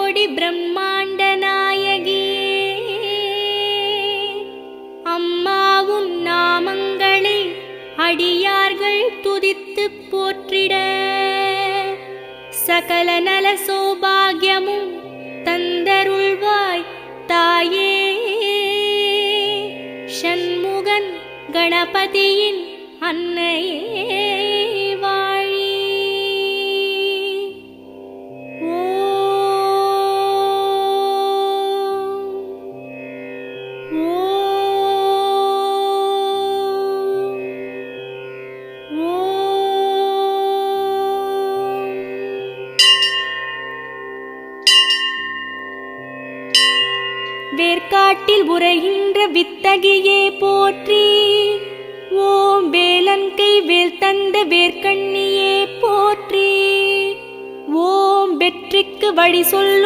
கோடி பிரம்மாண்ட நாயகியே, அம்மா உன் நாமங்களை அடியார்கள் துதித்துப் போற்றிட சகல நல சௌபாகியமும் தந்தருள்வாய் தாயே. ஷண்முகன் கணபதியின் அன்னையே வாழி. வேர்க்காட்டில் உரைகின்ற வித்தகியே போற்றி. ஓம் வேலன்கை வேல் தந்த வேர்க்கண்ணியே போற்றி. ஓம் வெற்றிக்கு வழி சொல்லும்